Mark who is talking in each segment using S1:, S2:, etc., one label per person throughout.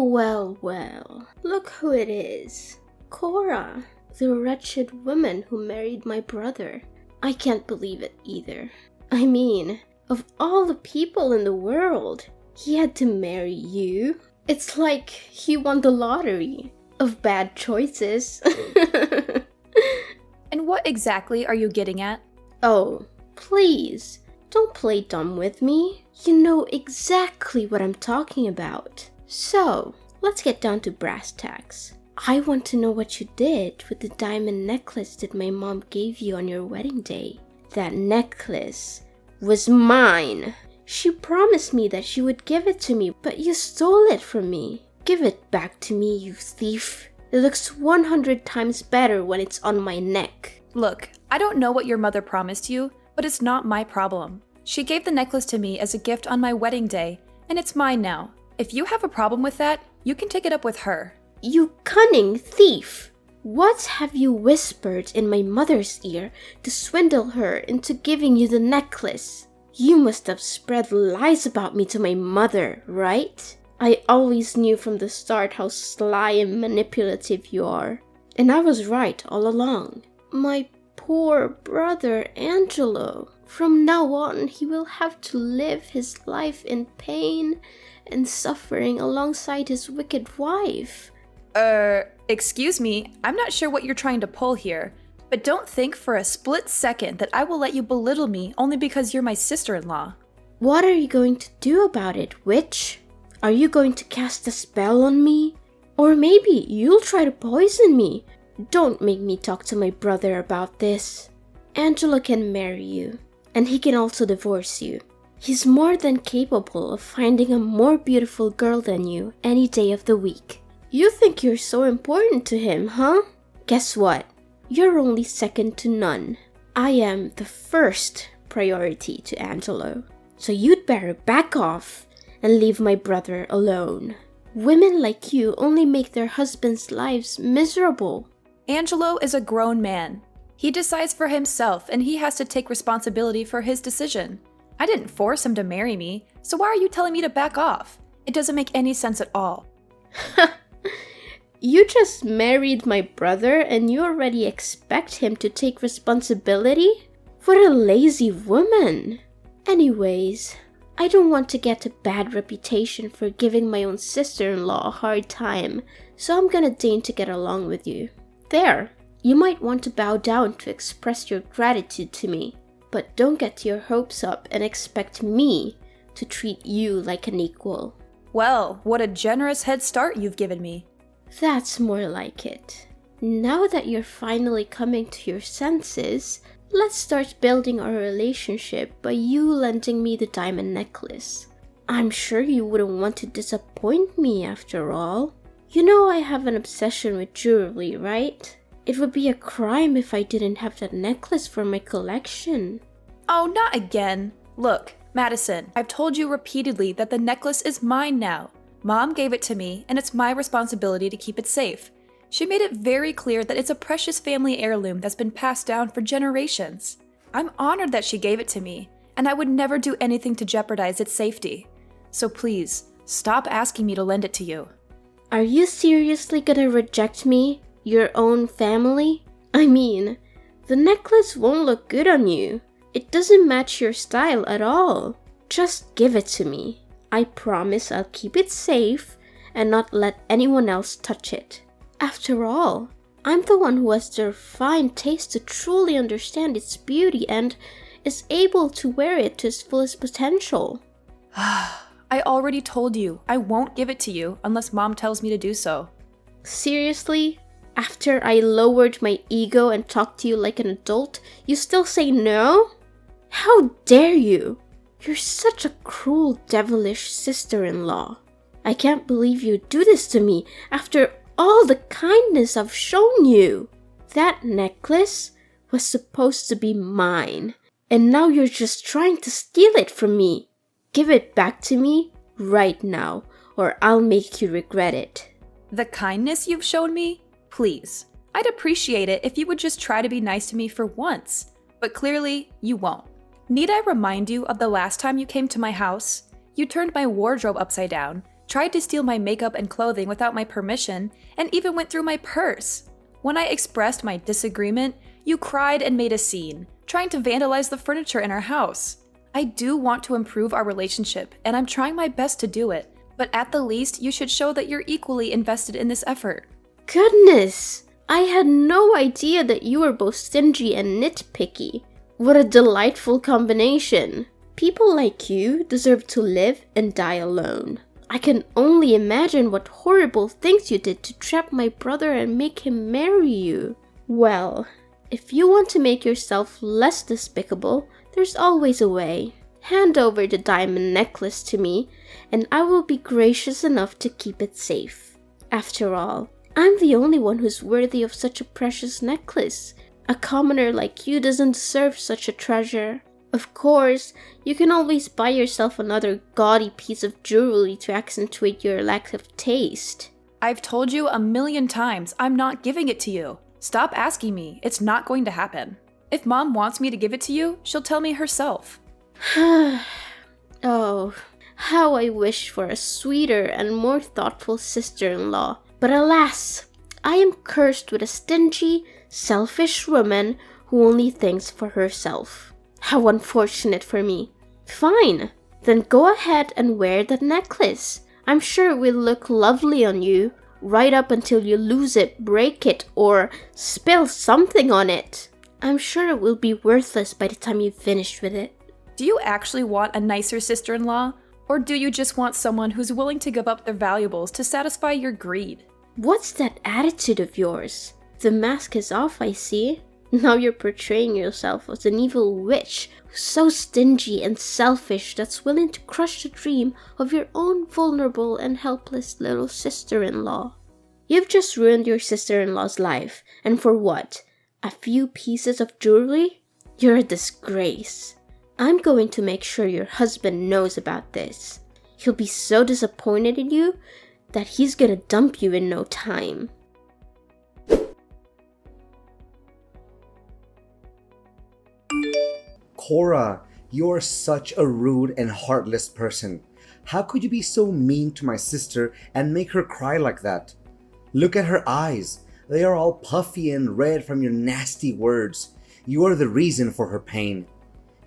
S1: Well, well, look who it is. Cora, the wretched woman who married my brother. I can't believe it either. I mean, of all the people in the world, he had to marry you. It's like he won the lottery of bad choices.
S2: And what exactly are you getting at?
S1: Oh, please, don't play dumb with me. You know exactly what I'm talking about. So, let's get down to brass tacks. I want to know what you did with the diamond necklace that my mom gave you on your wedding day. That necklace was mine. She promised me that she would give it to me, but you stole it from me. Give it back to me, you thief. It looks 100 times better when it's on my neck.
S2: Look, I don't know what your mother promised you, but it's not my problem. She gave the necklace to me as a gift on my wedding day, and it's mine now. If you have a problem with that, you can take it up with her.
S1: You cunning thief! What have you whispered in my mother's ear to swindle her into giving you the necklace? You must have spread lies about me to my mother, right? I always knew from the start how sly and manipulative you are. And I was right all along. My poor brother Angelo. From now on, he will have to live his life in pain and suffering alongside his wicked wife.
S2: Excuse me, I'm not sure what you're trying to pull here, but don't think for a split second that I will let you belittle me only because you're my sister-in-law.
S1: What are you going to do about it, witch? Are you going to cast a spell on me? Or maybe you'll try to poison me. Don't make me talk to my brother about this. Angelo can marry you, and he can also divorce you. He's more than capable of finding a more beautiful girl than you any day of the week. You think you're so important to him, huh? Guess what? You're only second to none. I am the first priority to Angelo. So you'd better back off and leave my brother alone. Women like you only make their husbands' lives miserable.
S2: Angelo is a grown man. He decides for himself, and he has to take responsibility for his decision. I didn't force him to marry me, so why are you telling me to back off? It doesn't make any sense at all.
S1: You just married my brother and you already expect him to take responsibility? What a lazy woman. Anyways, I don't want to get a bad reputation for giving my own sister-in-law a hard time, so I'm gonna deign to get along with you. There, you might want to bow down to express your gratitude to me, but don't get your hopes up and expect me to treat you like an equal.
S2: Well, what a generous head start you've given me.
S1: That's more like it. Now that you're finally coming to your senses, let's start building our relationship by you lending me the diamond necklace. I'm sure you wouldn't want to disappoint me after all. You know I have an obsession with jewelry, right? It would be a crime if I didn't have that necklace for my collection.
S2: Oh, not again. Look, Madison, I've told you repeatedly that the necklace is mine now. Mom gave it to me, and it's my responsibility to keep it safe. She made it very clear that it's a precious family heirloom that's been passed down for generations. I'm honored that she gave it to me, and I would never do anything to jeopardize its safety. So please, stop asking me to lend it to you.
S1: Are you seriously gonna reject me, your own family? I mean, the necklace won't look good on you. It doesn't match your style at all. Just give it to me. I promise I'll keep it safe and not let anyone else touch it. After all, I'm the one who has the refined taste to truly understand its beauty and is able to wear it to its fullest potential.
S2: I already told you I won't give it to you unless Mom tells me to do so.
S1: Seriously? After I lowered my ego and talked to you like an adult, you still say no? How dare you? You're such a cruel, devilish sister-in-law. I can't believe you do this to me after all the kindness I've shown you. That necklace was supposed to be mine, and now you're just trying to steal it from me. Give it back to me right now, or I'll make you regret it.
S2: The kindness you've shown me? Please. I'd appreciate it if you would just try to be nice to me for once, but clearly you won't. Need I remind you of the last time you came to my house? You turned my wardrobe upside down, tried to steal my makeup and clothing without my permission, and even went through my purse. When I expressed my disagreement, you cried and made a scene, trying to vandalize the furniture in our house. I do want to improve our relationship, and I'm trying my best to do it, but at the least, you should show that you're equally invested in this effort.
S1: Goodness! I had no idea that you were both stingy and nitpicky. What a delightful combination. People like you deserve to live and die alone. I can only imagine what horrible things you did to trap my brother and make him marry you. Well, if you want to make yourself less despicable, there's always a way. Hand over the diamond necklace to me, and I will be gracious enough to keep it safe. After all, I'm the only one who's worthy of such a precious necklace. A commoner like you doesn't deserve such a treasure. Of course, you can always buy yourself another gaudy piece of jewelry to accentuate your lack of taste.
S2: I've told you 1,000,000 times I'm not giving it to you. Stop asking me, it's not going to happen. If Mom wants me to give it to you, she'll tell me herself.
S1: Oh, how I wish for a sweeter and more thoughtful sister-in-law. But alas, I am cursed with a stingy, selfish woman who only thinks for herself. How unfortunate for me. Fine, then go ahead and wear that necklace. I'm sure it will look lovely on you, right up until you lose it, break it, or spill something on it. I'm sure it will be worthless by the time you've finished with it.
S2: Do you actually want a nicer sister-in-law? Or do you just want someone who's willing to give up their valuables to satisfy your greed?
S1: What's that attitude of yours? The mask is off, I see. Now you're portraying yourself as an evil witch who's so stingy and selfish that's willing to crush the dream of your own vulnerable and helpless little sister-in-law. You've just ruined your sister-in-law's life, and for what? A few pieces of jewelry? You're a disgrace. I'm going to make sure your husband knows about this. He'll be so disappointed in you that he's gonna dump you in no time.
S3: Cora, you're such a rude and heartless person. How could you be so mean to my sister and make her cry like that? Look at her eyes. They are all puffy and red from your nasty words. You are the reason for her pain.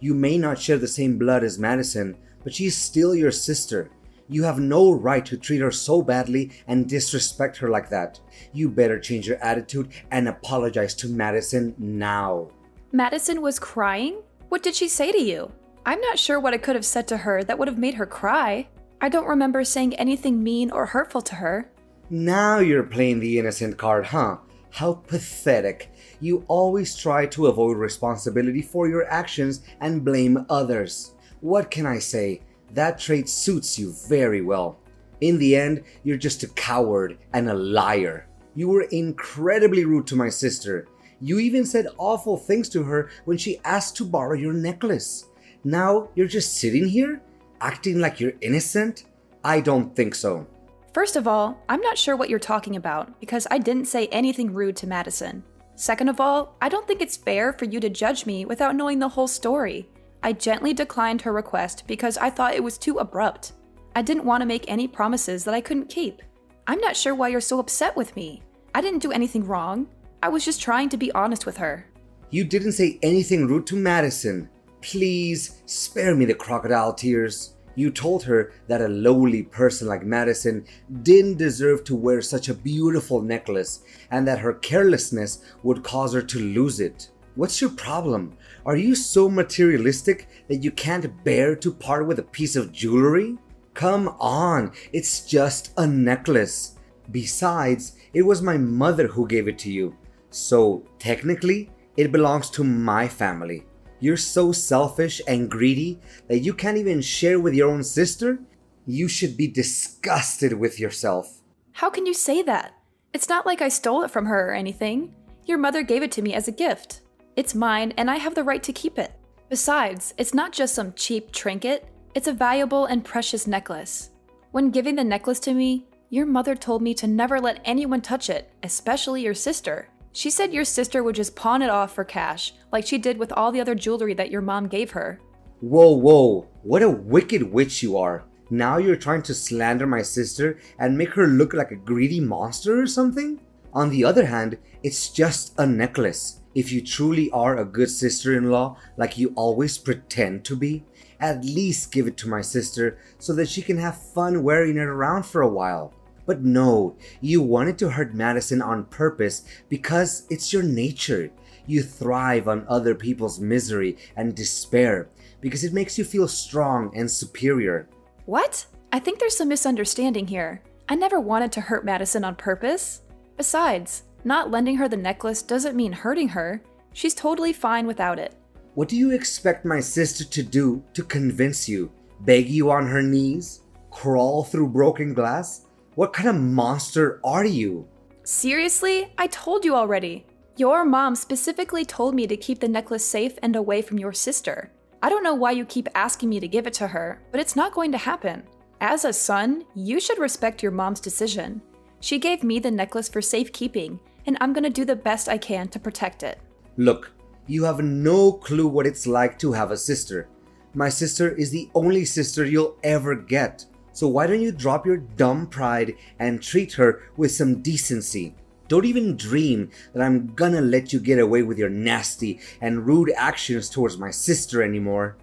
S3: You may not share the same blood as Madison, but she's still your sister. You have no right to treat her so badly and disrespect her like that. You better change your attitude and apologize to Madison now.
S2: Madison was crying? What did she say to you? I'm not sure what I could have said to her that would have made her cry. I don't remember saying anything mean or hurtful to her.
S3: Now you're playing the innocent card, huh? How pathetic. You always try to avoid responsibility for your actions and blame others. What can I say? That trait suits you very well. In the end, you're just a coward and a liar. You were incredibly rude to my sister. You even said awful things to her when she asked to borrow your necklace. Now you're just sitting here, acting like you're innocent? I don't think so.
S2: First of all, I'm not sure what you're talking about because I didn't say anything rude to Madison. Second of all, I don't think it's fair for you to judge me without knowing the whole story. I gently declined her request because I thought it was too abrupt. I didn't want to make any promises that I couldn't keep. I'm not sure why you're so upset with me. I didn't do anything wrong. I was just trying to be honest with her.
S3: You didn't say anything rude to Madison. Please spare me the crocodile tears. You told her that a lowly person like Madison didn't deserve to wear such a beautiful necklace and that her carelessness would cause her to lose it. What's your problem? Are you so materialistic that you can't bear to part with a piece of jewelry? Come on, it's just a necklace. Besides, it was my mother who gave it to you. So technically, it belongs to my family. You're so selfish and greedy that you can't even share with your own sister? You should be disgusted with yourself.
S2: How can you say that? It's not like I stole it from her or anything. Your mother gave it to me as a gift. It's mine and I have the right to keep it. Besides, it's not just some cheap trinket. It's a valuable and precious necklace. When giving the necklace to me, your mother told me to never let anyone touch it, especially your sister. She said your sister would just pawn it off for cash, like she did with all the other jewelry that your mom gave her.
S3: Whoa, what a wicked witch you are. Now you're trying to slander my sister and make her look like a greedy monster or something? On the other hand, it's just a necklace. If you truly are a good sister-in-law, like you always pretend to be, at least give it to my sister so that she can have fun wearing it around for a while. But no, you wanted to hurt Madison on purpose because it's your nature. You thrive on other people's misery and despair because it makes you feel strong and superior.
S2: What? I think there's some misunderstanding here. I never wanted to hurt Madison on purpose. Besides, not lending her the necklace doesn't mean hurting her. She's totally fine without it.
S3: What do you expect my sister to do to convince you? Beg you on her knees? Crawl through broken glass? What kind of monster are you?
S2: Seriously? I told you already. Your mom specifically told me to keep the necklace safe and away from your sister. I don't know why you keep asking me to give it to her, but it's not going to happen. As a son, you should respect your mom's decision. She gave me the necklace for safekeeping, and I'm gonna do the best I can to protect it.
S3: Look, you have no clue what it's like to have a sister. My sister is the only sister you'll ever get. So why don't you drop your dumb pride and treat her with some decency? Don't even dream that I'm gonna let you get away with your nasty and rude actions towards my sister anymore.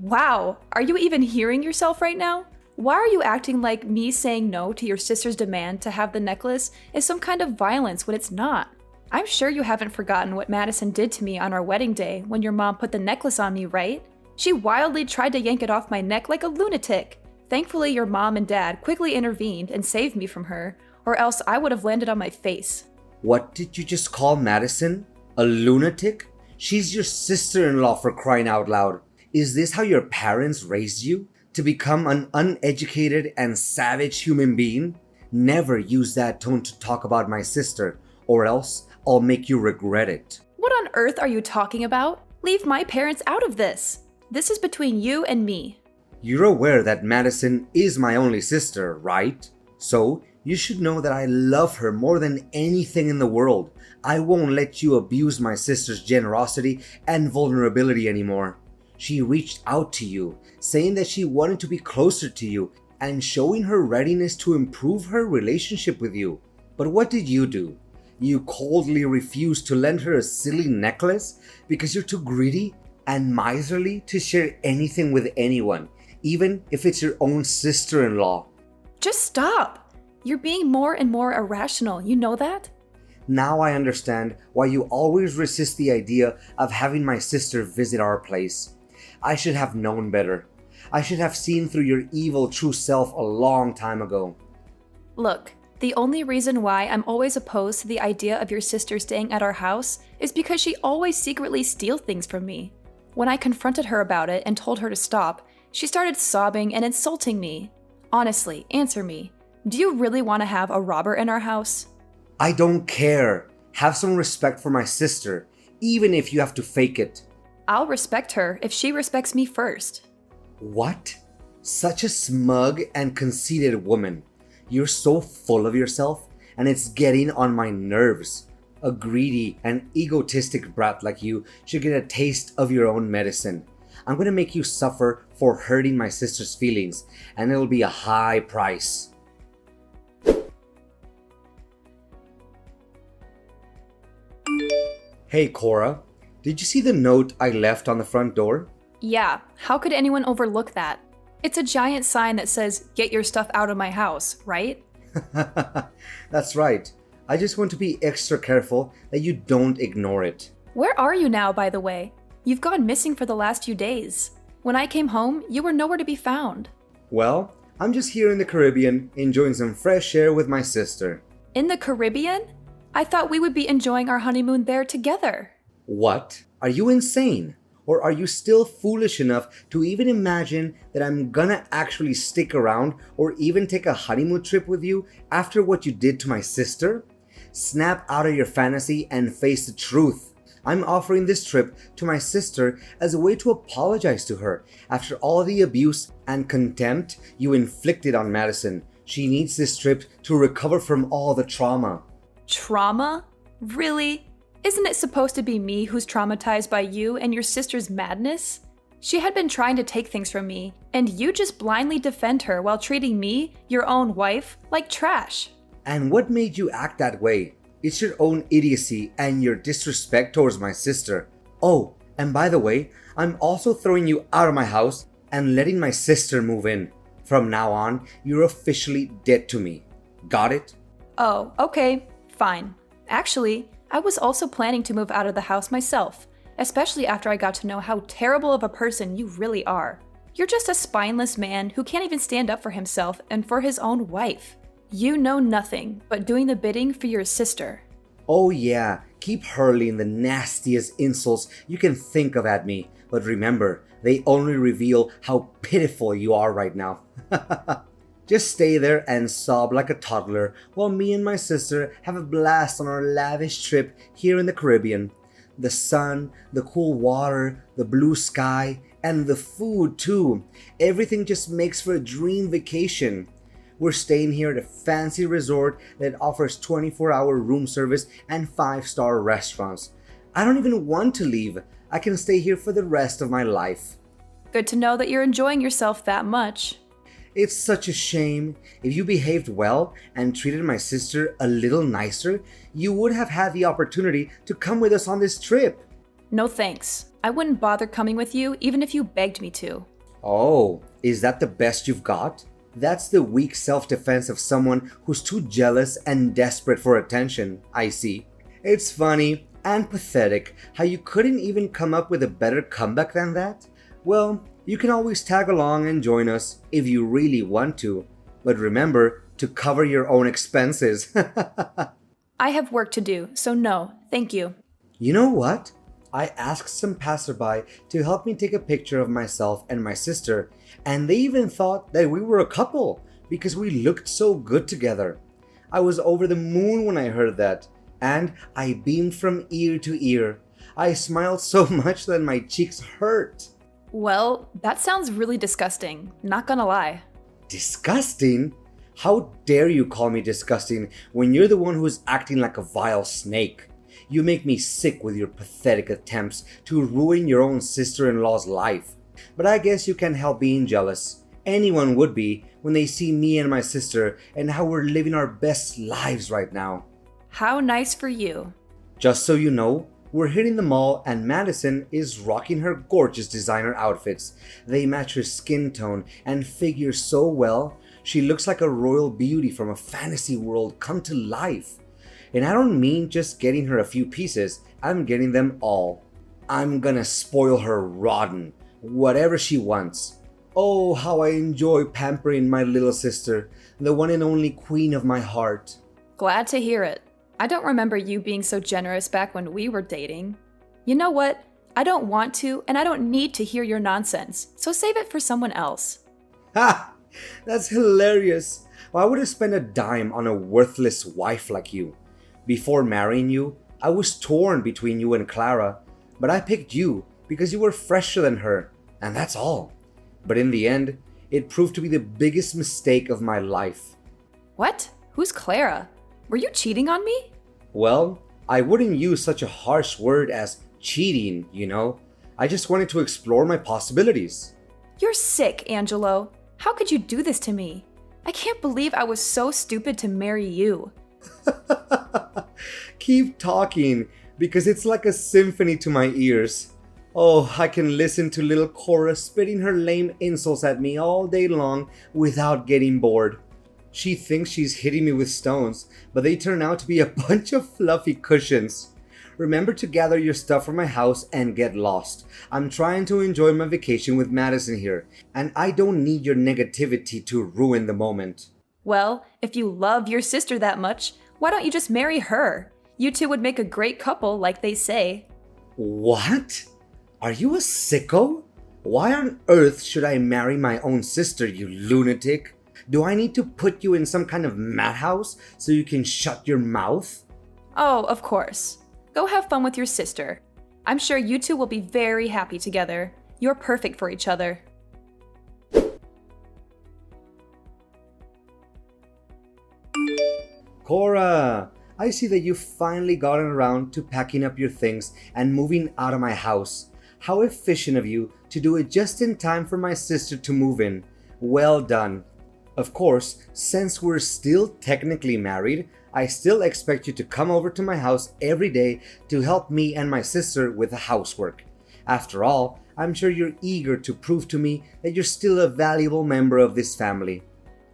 S2: Wow, are you even hearing yourself right now? Why are you acting like me saying no to your sister's demand to have the necklace is some kind of violence when it's not? I'm sure you haven't forgotten what Madison did to me on our wedding day when your mom put the necklace on me, right? She wildly tried to yank it off my neck like a lunatic. Thankfully, your mom and dad quickly intervened and saved me from her, or else I would have landed on my face.
S3: What did you just call Madison? A lunatic? She's your sister-in-law, for crying out loud. Is this how your parents raised you? To become an uneducated and savage human being? Never use that tone to talk about my sister, or else I'll make you regret it.
S2: What on earth are you talking about? Leave my parents out of this. This is between you and me.
S3: You're aware that Madison is my only sister, right? So, you should know that I love her more than anything in the world. I won't let you abuse my sister's generosity and vulnerability anymore. She reached out to you, saying that she wanted to be closer to you and showing her readiness to improve her relationship with you. But what did you do? You coldly refused to lend her a silly necklace because you're too greedy and miserly to share anything with anyone, even if it's your own sister-in-law.
S2: Just stop! You're being more and more irrational, you know that?
S3: Now I understand why you always resist the idea of having my sister visit our place. I should have known better. I should have seen through your evil true self a long time ago.
S2: Look, the only reason why I'm always opposed to the idea of your sister staying at our house is because she always secretly steals things from me. When I confronted her about it and told her to stop, she started sobbing and insulting me. Honestly, answer me. Do you really want to have a robber in our house?
S3: I don't care. Have some respect for my sister, even if you have to fake it.
S2: I'll respect her if she respects me first.
S3: What? Such a smug and conceited woman. You're so full of yourself, and it's getting on my nerves. A greedy and egotistic brat like you should get a taste of your own medicine. I'm gonna make you suffer for hurting my sister's feelings, and it'll be a high price. Hey Cora, did you see the note I left on the front door?
S2: Yeah, how could anyone overlook that? It's a giant sign that says, "Get your stuff out of my house," right?
S3: That's right. I just want to be extra careful that you don't ignore it.
S2: Where are you now, by the way? You've gone missing for the last few days. When I came home, you were nowhere to be found.
S3: Well, I'm just here in the Caribbean, enjoying some fresh air with my sister.
S2: In the Caribbean? I thought we would be enjoying our honeymoon there together.
S3: What? Are you insane? Or are you still foolish enough to even imagine that I'm gonna actually stick around or even take a honeymoon trip with you after what you did to my sister? Snap out of your fantasy and face the truth. I'm offering this trip to my sister as a way to apologize to her after all the abuse and contempt you inflicted on Madison. She needs this trip to recover from all the trauma.
S2: Trauma? Really? Isn't it supposed to be me who's traumatized by you and your sister's madness? She had been trying to take things from me, and you just blindly defend her while treating me, your own wife, like trash.
S3: And what made you act that way? It's your own idiocy and your disrespect towards my sister. Oh, and by the way, I'm also throwing you out of my house and letting my sister move in. From now on, you're officially dead to me. Got it?
S2: Oh, okay, fine. Actually, I was also planning to move out of the house myself, especially after I got to know how terrible of a person you really are. You're just a spineless man who can't even stand up for himself and for his own wife. You know nothing but doing the bidding for your sister.
S3: Oh yeah, keep hurling the nastiest insults you can think of at me, but remember, they only reveal how pitiful you are right now. Just stay there and sob like a toddler while me and my sister have a blast on our lavish trip here in the Caribbean. The sun, the cool water, the blue sky, and the food too. Everything just makes for a dream vacation. We're staying here at a fancy resort that offers 24-hour room service and 5-star restaurants. I don't even want to leave. I can stay here for the rest of my life.
S2: Good to know that you're enjoying yourself that much.
S3: It's such a shame. If you behaved well and treated my sister a little nicer, you would have had the opportunity to come with us on this trip.
S2: No thanks. I wouldn't bother coming with you even if you begged me to.
S3: Oh, is that the best you've got? That's the weak self-defense of someone who's too jealous and desperate for attention, I see. It's funny and pathetic how you couldn't even come up with a better comeback than that. Well, you can always tag along and join us if you really want to. But remember to cover your own expenses.
S2: I have work to do, so no, thank you.
S3: You know what? I asked some passerby to help me take a picture of myself and my sister, and they even thought that we were a couple because we looked so good together. I was over the moon when I heard that, and I beamed from ear to ear. I smiled so much that my cheeks hurt.
S2: Well, that sounds really disgusting, not gonna lie.
S3: Disgusting? How dare you call me disgusting when you're the one who's acting like a vile snake? You make me sick with your pathetic attempts to ruin your own sister-in-law's life. But I guess you can't help being jealous. Anyone would be when they see me and my sister and how we're living our best lives right now.
S2: How nice for you.
S3: Just so you know, we're hitting the mall and Madison is rocking her gorgeous designer outfits. They match her skin tone and figure so well, she looks like a royal beauty from a fantasy world come to life. And I don't mean just getting her a few pieces, I'm getting them all. I'm gonna spoil her rotten, whatever she wants. Oh, how I enjoy pampering my little sister, the one and only queen of my heart.
S2: Glad to hear it. I don't remember you being so generous back when we were dating. You know what? I don't want to and I don't need to hear your nonsense, so save it for someone else.
S3: Ha! That's hilarious. Why would I spend a dime on a worthless wife like you? Before marrying you, I was torn between you and Clara, but I picked you because you were fresher than her, and that's all. But in the end, it proved to be the biggest mistake of my life.
S2: What? Who's Clara? Were you cheating on me?
S3: Well, I wouldn't use such a harsh word as cheating, you know. I just wanted to explore my possibilities.
S2: You're sick, Angelo. How could you do this to me? I can't believe I was so stupid to marry you.
S3: Keep talking, because it's like a symphony to my ears. Oh, I can listen to little Cora spitting her lame insults at me all day long without getting bored. She thinks she's hitting me with stones, but they turn out to be a bunch of fluffy cushions. Remember to gather your stuff from my house and get lost. I'm trying to enjoy my vacation with Madison here, and I don't need your negativity to ruin the moment.
S2: Well, if you love your sister that much, why don't you just marry her? You two would make a great couple, like they say.
S3: What? Are you a sicko? Why on earth should I marry my own sister, you lunatic? Do I need to put you in some kind of madhouse so you can shut your mouth?
S2: Oh, of course. Go have fun with your sister. I'm sure you two will be very happy together. You're perfect for each other.
S3: Cora, I see that you've finally gotten around to packing up your things and moving out of my house. How efficient of you to do it just in time for my sister to move in. Well done. Of course, since we're still technically married, I still expect you to come over to my house every day to help me and my sister with the housework. After all, I'm sure you're eager to prove to me that you're still a valuable member of this family.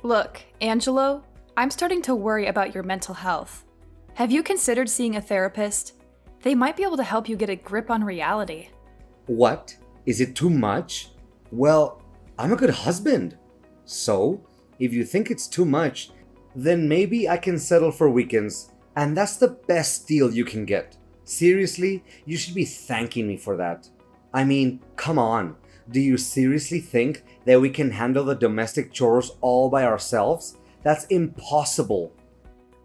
S2: Look, Angelo, I'm starting to worry about your mental health. Have you considered seeing a therapist? They might be able to help you get a grip on reality.
S3: What? Is it too much? Well, I'm a good husband. So, if you think it's too much, then maybe I can settle for weekends. And that's the best deal you can get. Seriously, you should be thanking me for that. I mean, come on. Do you seriously think that we can handle the domestic chores all by ourselves? That's impossible.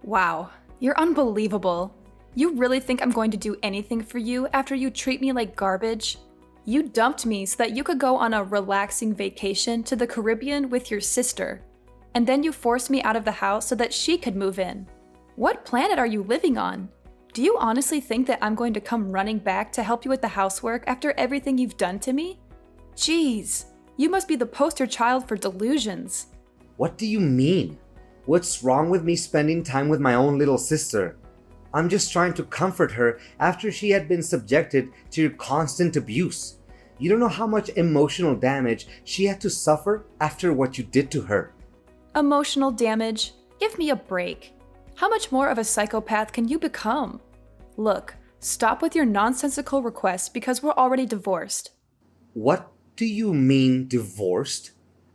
S2: Wow, you're unbelievable. You really think I'm going to do anything for you after you treat me like garbage? You dumped me so that you could go on a relaxing vacation to the Caribbean with your sister. And then you forced me out of the house so that she could move in. What planet are you living on? Do you honestly think that I'm going to come running back to help you with the housework after everything you've done to me? Jeez, you must be the poster child for delusions.
S3: What do you mean? What's wrong with me spending time with my own little sister? I'm just trying to comfort her after she had been subjected to your constant abuse. You don't know how much emotional damage she had to suffer after what you did to her.
S2: Emotional damage? Give me a break. How much more of a psychopath can you become? Look, stop with your nonsensical requests because we're already divorced.
S3: What do you mean divorced?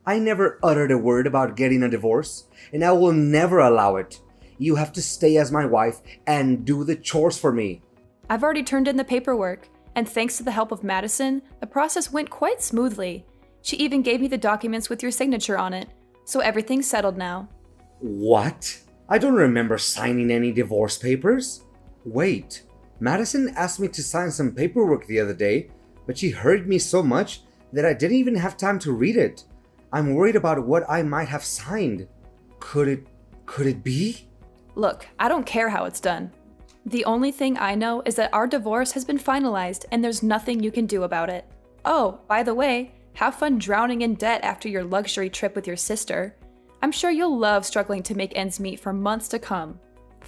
S3: I never uttered a word about getting a divorce, and I will never allow it. You have to stay as my wife and do the chores for me.
S2: I've already turned in the paperwork, and thanks to the help of Madison, the process went quite smoothly. She even gave me the documents with your signature on it, so everything's settled now.
S3: What? I don't remember signing any divorce papers. Wait, Madison asked me to sign some paperwork the other day, but she hurried me so much that I didn't even have time to read it. I'm worried about what I might have signed. Could it be?
S2: Look, I don't care how it's done. The only thing I know is that our divorce has been finalized and there's nothing you can do about it. Oh, by the way, have fun drowning in debt after your luxury trip with your sister. I'm sure you'll love struggling to make ends meet for months to come.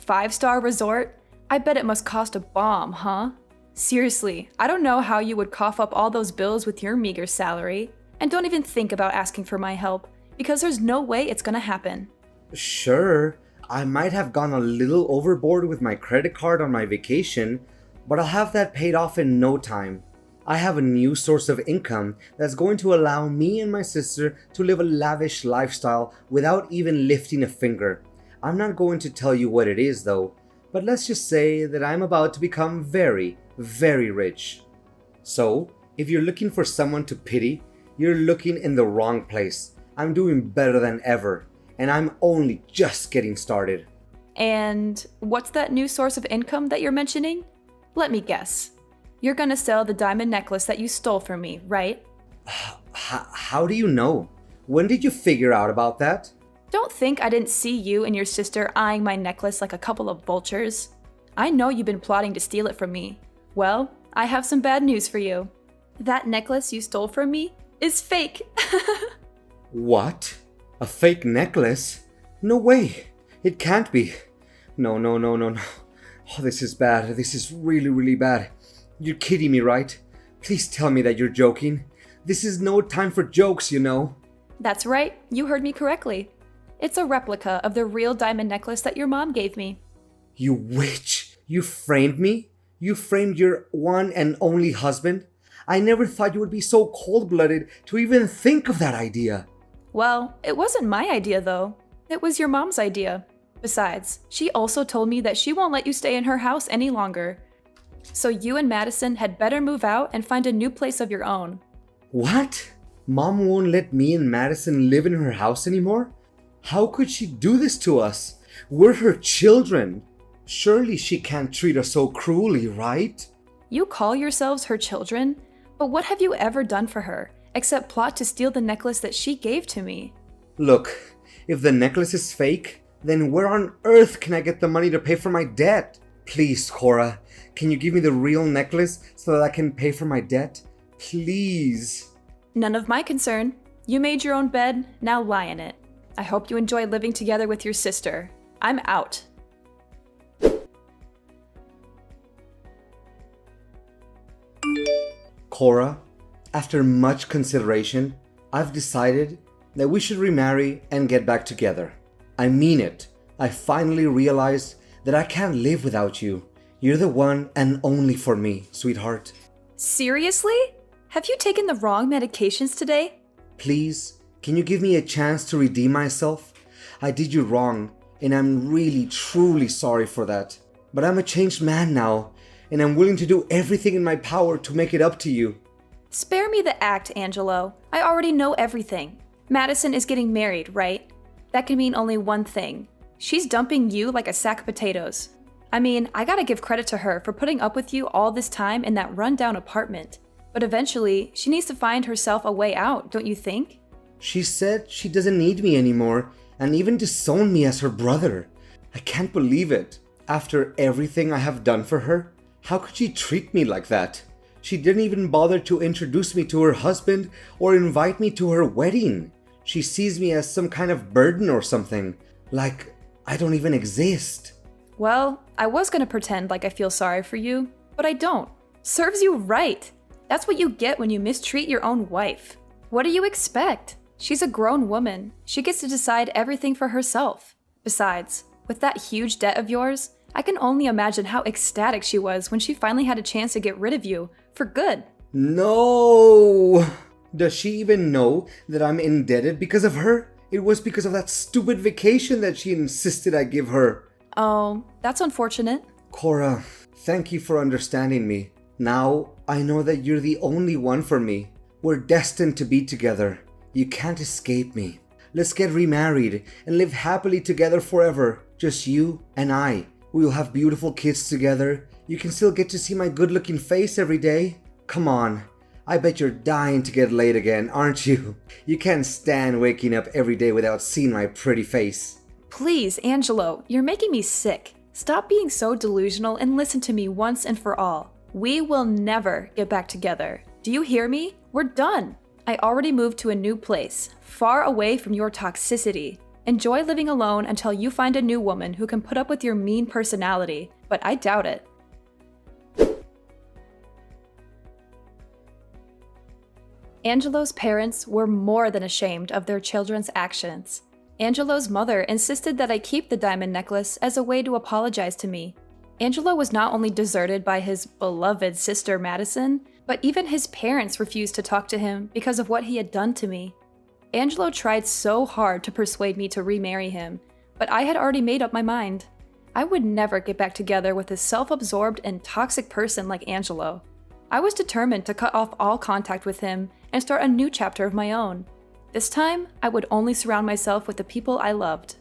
S2: 5-star resort? I bet it must cost a bomb, huh? Seriously, I don't know how you would cough up all those bills with your meager salary. And don't even think about asking for my help, because there's no way it's gonna happen.
S3: Sure, I might have gone a little overboard with my credit card on my vacation, but I'll have that paid off in no time. I have a new source of income that's going to allow me and my sister to live a lavish lifestyle without even lifting a finger. I'm not going to tell you what it is though, but let's just say that I'm about to become very, very rich. So, if you're looking for someone to pity, you're looking in the wrong place. I'm doing better than ever, and I'm only just getting started.
S2: And what's that new source of income that you're mentioning? Let me guess. You're gonna sell the diamond necklace that you stole from me, right?
S3: How do you know? When did you figure out about that?
S2: Don't think I didn't see you and your sister eyeing my necklace like a couple of vultures. I know you've been plotting to steal it from me. Well, I have some bad news for you. That necklace you stole from me is fake.
S3: What? A fake necklace? No way. It can't be. No. Oh, this is bad. This is really, really bad. You're kidding me, right? Please tell me that you're joking. This is no time for jokes, you know.
S2: That's right. You heard me correctly. It's a replica of the real diamond necklace that your mom gave me.
S3: You witch! You framed me? You framed your one and only husband? I never thought you would be so cold-blooded to even think of that idea.
S2: Well, it wasn't my idea, though. It was your mom's idea. Besides, she also told me that she won't let you stay in her house any longer. So you and Madison had better move out and find a new place of your own.
S3: What? Mom won't let me and Madison live in her house anymore? How could she do this to us? We're her children. Surely she can't treat us so cruelly, right?
S2: You call yourselves her children? But what have you ever done for her, except plot to steal the necklace that she gave to me?
S3: Look, if the necklace is fake, then where on earth can I get the money to pay for my debt? Please, Cora, can you give me the real necklace so that I can pay for my debt? Please.
S2: None of my concern. You made your own bed, now lie in it. I hope you enjoy living together with your sister. I'm out.
S3: Cora, after much consideration, I've decided that we should remarry and get back together. I mean it. I finally realized that I can't live without you. You're the one and only for me, sweetheart.
S2: Seriously? Have you taken the wrong medications today?
S3: Please, can you give me a chance to redeem myself? I did you wrong, and I'm really, truly sorry for that. But I'm a changed man now, and I'm willing to do everything in my power to make it up to you.
S2: Spare me the act, Angelo. I already know everything. Madison is getting married, right? That can mean only one thing. She's dumping you like a sack of potatoes. I mean, I gotta give credit to her for putting up with you all this time in that rundown apartment. But eventually, she needs to find herself a way out, don't you think?
S3: She said she doesn't need me anymore, and even disowned me as her brother. I can't believe it. After everything I have done for her, how could she treat me like that? She didn't even bother to introduce me to her husband or invite me to her wedding. She sees me as some kind of burden or something, like I don't even exist.
S2: Well, I was gonna pretend like I feel sorry for you, but I don't. Serves you right. That's what you get when you mistreat your own wife. What do you expect? She's a grown woman. She gets to decide everything for herself. Besides, with that huge debt of yours, I can only imagine how ecstatic she was when she finally had a chance to get rid of you, for good.
S3: No! Does she even know that I'm indebted because of her? It was because of that stupid vacation that she insisted I give her.
S2: Oh, that's unfortunate.
S3: Cora, thank you for understanding me. Now, I know that you're the only one for me. We're destined to be together. You can't escape me. Let's get remarried and live happily together forever. Just you and I. We'll have beautiful kids together. You can still get to see my good-looking face every day. Come on. I bet you're dying to get laid again, aren't you? You can't stand waking up every day without seeing my pretty face.
S2: Please, Angelo, you're making me sick. Stop being so delusional and listen to me once and for all. We will never get back together. Do you hear me? We're done. I already moved to a new place, far away from your toxicity. Enjoy living alone until you find a new woman who can put up with your mean personality, but I doubt it. Angelo's parents were more than ashamed of their children's actions. Angelo's mother insisted that I keep the diamond necklace as a way to apologize to me. Angelo was not only deserted by his beloved sister Madison, but even his parents refused to talk to him because of what he had done to me. Angelo tried so hard to persuade me to remarry him, but I had already made up my mind. I would never get back together with a self-absorbed and toxic person like Angelo. I was determined to cut off all contact with him and start a new chapter of my own. This time, I would only surround myself with the people I loved.